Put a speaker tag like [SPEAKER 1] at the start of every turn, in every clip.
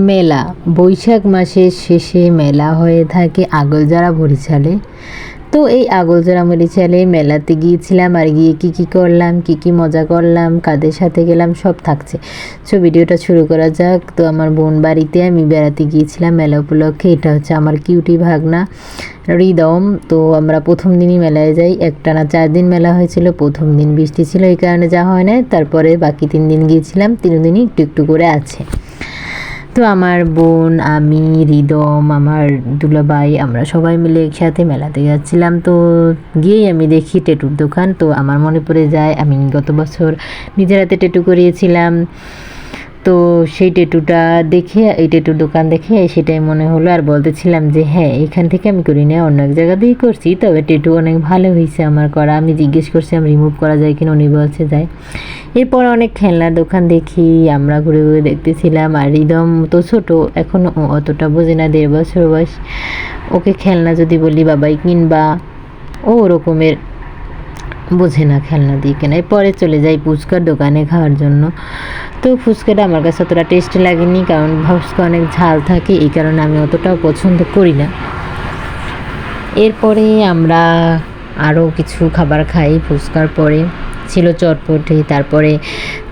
[SPEAKER 1] মেলা বৈশাখ মাসের শেষে মেলা হয়ে থাকে আগলঝাড়া বরিশালে। তো এই আগলঝাড়া বরিশালে মেলাতে গিয়েছিলাম, আর গিয়ে কী করলাম, কী মজা করলাম, কাদের সাথে গেলাম, সব থাকছে। সো ভিডিওটা শুরু করা যাক। তো আমার বোন বাড়িতে আমি বেড়াতে গিয়েছিলাম মেলা উপলক্ষে। এটা হচ্ছে আমার কিউটি ভাগনা হৃদম। তো আমরা প্রথম দিনই মেলায় যাই, একটানা 4 দিন মেলা হয়েছিল। প্রথম দিন বৃষ্টি ছিল, এই কারণে যাওয়া হয় না। তারপরে বাকি 3 দিন গিয়েছিলাম, 3 দিনই একটু একটু করে আছে। তো আমার বোন, আমি, হৃদম, আমার দুলাভাই, আমরা সবাই মিলে একসাথে মেলাতে যাচ্ছিলাম। তো গিয়েই আমি দেখি ট্যাটুর দোকান। তো আমার মনে পড়ে যায় আমি গত বছর নিজের হাতে ট্যাটু করিয়েছিলাম। তো সেই ট্যাটুটা দেখে, এই ট্যাটুর দোকান দেখে সেটাই মনে হলো, আর বলতেছিলাম যে হ্যাঁ, এখান থেকে আমি করি না, অন্য এক জায়গা দিয়েই করছি, তবে ট্যাটু অনেক ভালো হয়েছে আমার করা। আমি জিজ্ঞেস করছি আমি রিমুভ করা যায় কিনা, উনি বলছে যায়। এরপর অনেক খেলনার দোকান দেখি, আমরা ঘুরে ঘুরে দেখতেছিলাম। আর রিদম তো ছোটো, এখনও অতটা বোঝে না, 1.5 বছর বয়স। ওকে খেলনা যদি বলি বাবাই কিনবা, ও ওরকমের বোঝে না খেলনা দিয়ে কেনায়। পরে চলে যাই ফুচকার দোকানে খাওয়ার জন্য। তো ফুচকাটা আমার কাছে অতটা টেস্ট লাগেনি, কারণ ফুচকা অনেক ঝাল থাকে, এই কারণে আমি অতটাও পছন্দ করি না। এরপরে আমরা আরও কিছু খাবার খাই। ফুচকার পরে ছিল চটপটি, তারপরে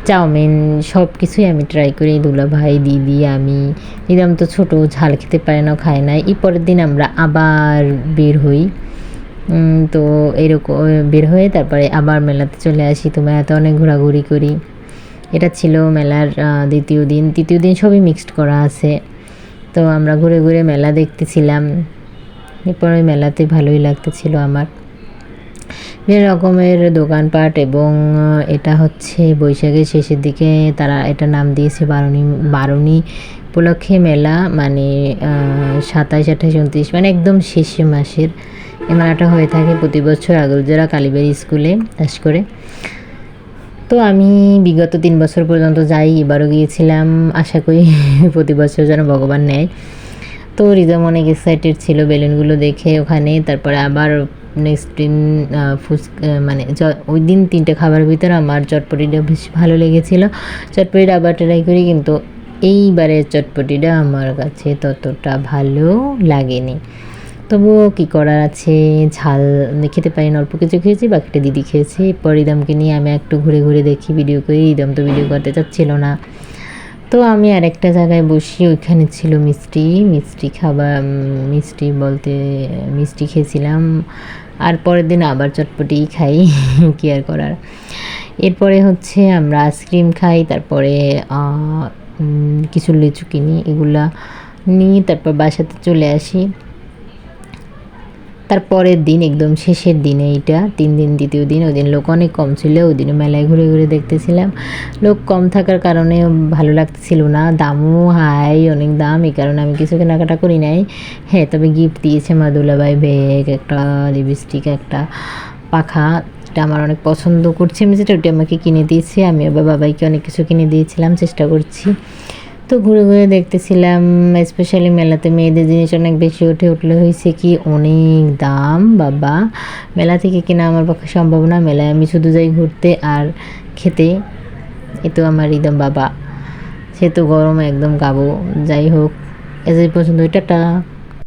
[SPEAKER 1] চাউমিন, সব কিছুই আমি ট্রাই করি। দুলাভাই, দিদি, আমি। দিদাম তো ছোটো, ঝাল খেতে পারে না, খায় না। এই পরের দিন আমরা আবার বের হই। তো এরকম বের হয়ে তারপরে আবার মেলাতে চলে আসি। তো মেলাতে অনেক ঘোরাঘুরি করি। এটা ছিল মেলার দ্বিতীয় দিন। তৃতীয় দিন সবই মিক্সড করা আছে। তো আমরা ঘুরে ঘুরে মেলা দেখতেছিলাম। এরপর ওই মেলাতে ভালোই লাগতেছিল আমার। বিভিন্ন রকমের দোকানপাট, এবং এটা হচ্ছে বৈশাখের শেষের দিকে তারা এটা নাম দিয়েছে বারুণী উপলক্ষে মেলা, মানে 27, 28, 29, মানে একদম শেষে মাসের এই মেলাটা হয়ে থাকে প্রতি বছর আগলঝাড়া কালীবাড়ি স্কুলে চাষ করে। তো আমি বিগত 3 বছর পর্যন্ত যাই, এবারও গিয়েছিলাম। আশা করি প্রতি বছর যেন ভগবান নেয়। তো রিদম অনেক এক্সাইটেড ছিল বেলুনগুলো দেখে ওখানে। তারপরে আবার নেক্সট দিন মানে ওই দিন 3টে খাবারের ভিতরে আমার চটপটিটা বেশ ভালো লেগেছিলো। চটপটিটা আবার ট্রাই করি, কিন্তু এইবারের চটপটিটা আমার কাছে ততটা ভালো লাগেনি। তবুও কী করার আছে, ঝাল খেতে পারি না, অল্প কিছু খেয়েছি, বাকিটা দিদি খেয়েছি। এরপর রিদমকে নিয়ে আমি একটু ঘুরে ঘুরে দেখি, ভিডিও করি। রিদম তো ভিডিও করতে চাচ্ছিল না। তো আমি আরেকটা জায়গায় বসি, ওইখানে ছিল মিষ্টি খাবার, মিষ্টি বলতে মিষ্টি খেয়েছিলাম। আর পরের দিন আবার চটপটি খাই, কী আর করার। এরপরে হচ্ছে আমরা আইসক্রিম খাই, তারপরে কিছু লিচু কিনি, এগুলা নিয়ে তারপর বাসাতে চলে আসি। তারপরের দিন একদম শেষের দিনে, এইটা 3 দিন, দ্বিতীয় দিন। ওই দিন লোক অনেক কম ছিল, ওই দিনও মেলায় ঘুরে ঘুরে দেখতেছিলাম। লোক কম থাকার কারণে ভালো লাগতেছিল না, দামও হাই, অনেক দাম, এই কারণে আমি কিছু কেনাকাটা করি নাই। হ্যাঁ, তবে গিফট দিয়েছে আমার দুলাভাই, ব্যাগ, একটা লিপস্টিক, একটা পাখা। এটা আমার অনেক পছন্দ করছি আমি, যেটা ওটা আমাকে কিনে দিয়েছে। আমি আবার বাবাইকে অনেক কিছু কিনে দিয়েছিলাম, চেষ্টা করছি। তো ঘুরে ঘুরে দেখতেছিলাম। স্পেশালি মেলাতে মেয়েদের জিনিস অনেক বেশি উঠলে হয়েছে কি অনেক দাম বাবা। মেলা থেকে কেনা আমার পক্ষে সম্ভব না, মেলায় আমি শুধু যাই ঘুরতে আর খেতে। এ তো আমার একদম বাবা, সে তো গরমে একদম গাবো। যাই হোক, এজ পছন্দ, টাটা।